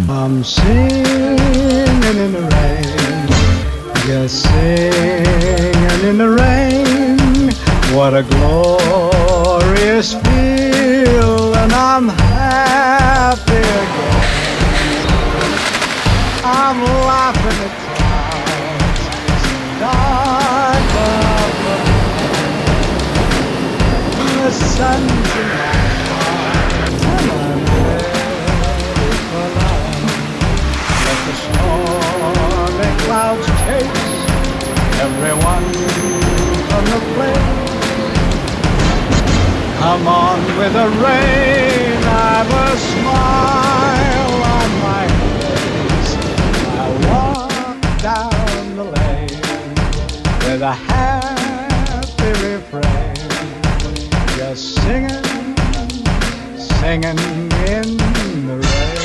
I'm singing in the rain, just singing in the rain. What a glorious feel, and I'm happy again. I'm laughing at clouds dark above. The sun's in my heart, and I'm ready for love. Let the stormy clouds chase everyone from the place. Come on with the rain, I've a smile on my face. I walk down the lane with a happy refrain, just singing, singing in the rain.